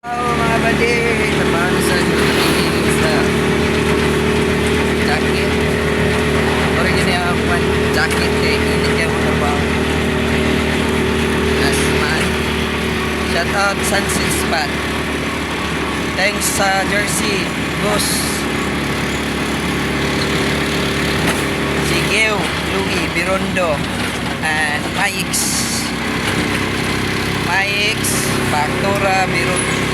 Halo mga badi, teman sa sa jacket. Orang gini ako jacket kay ini kay mo trabaho. Asman. Shout out Sunset Spot. Thanks sa jersey, Gus. Sigeo, Louis, Birondo, and Maix, Factora, Birondo.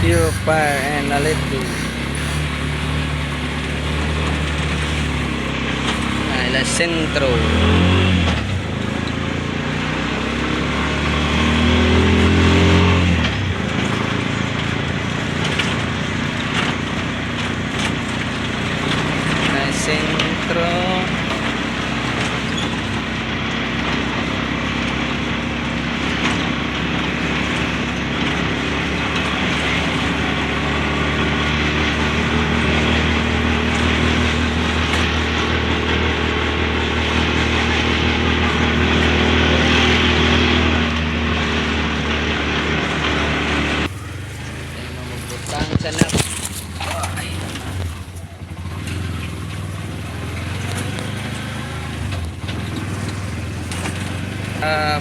Pure Fire and Aletu. La Centro. La Centro. Sana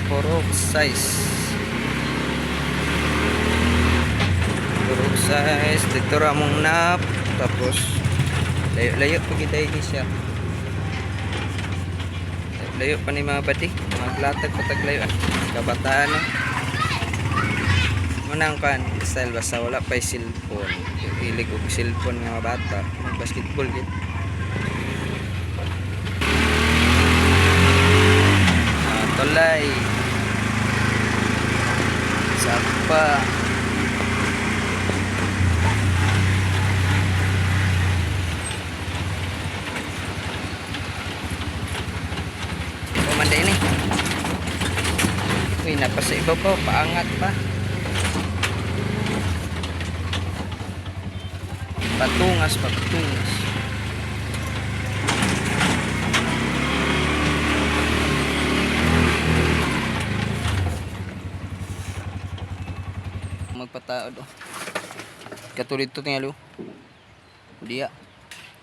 purok size dito ramong nap tapos layo pa kita ini siya layo pa ni mga bati maglatag pa taglayo kabataan manang kan style basta wala pa cellphone ilig og cellphone nga mga bata basketball gid tolay sapa pamanda ini uy napasa iba pa paangat pa patungas magpataod katulid to tingalo dia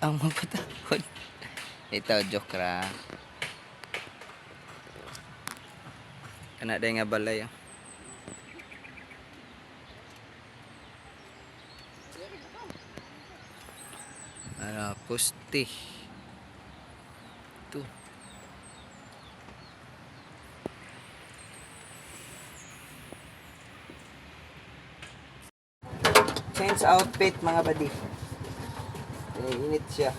ang magpataod ito joke ra kana day nga balay poste tu change outfit mga badi init siya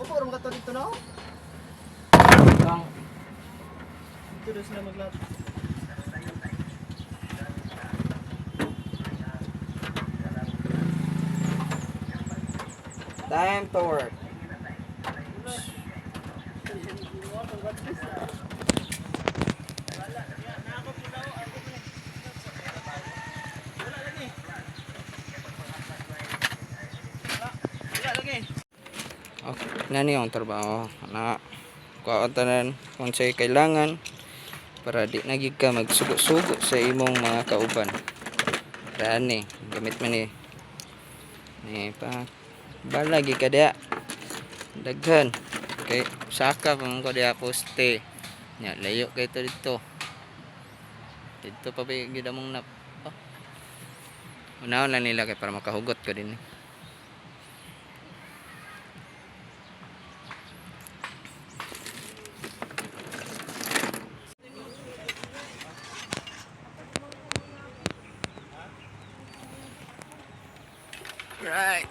Purong ka to dito no? Dito doon sila maglat. time to work okay nani yung trabaho na kuantanan kung sa'yo kailangan para di nagig ka magsugo-sugo sa imong mga kauban rani gamit man ni pa balagi ka dia daghan kay saka pang ko dia poste nya layo kay to dito pa ba gidamong nap unaon lang nila kay para makahugot ka din right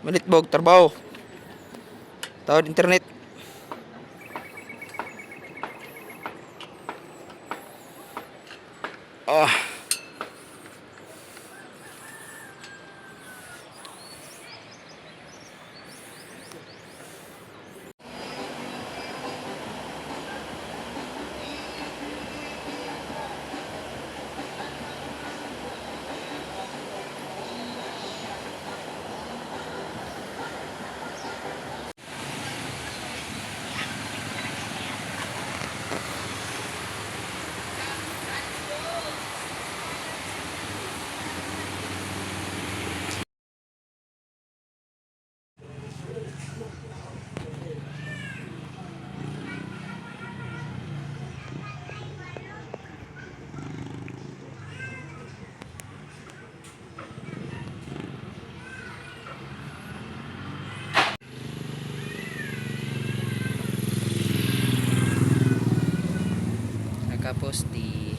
Malitbog trabaho tawad internet Tapos di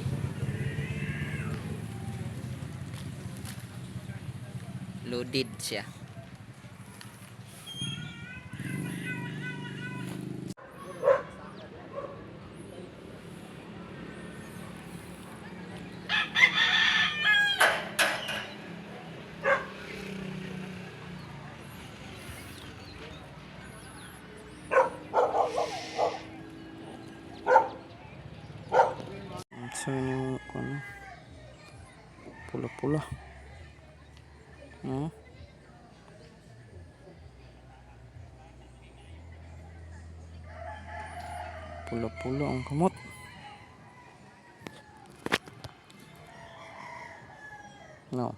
loaded siya. So yung ano, pula-pula. No? Pula-pula ang kamot. No.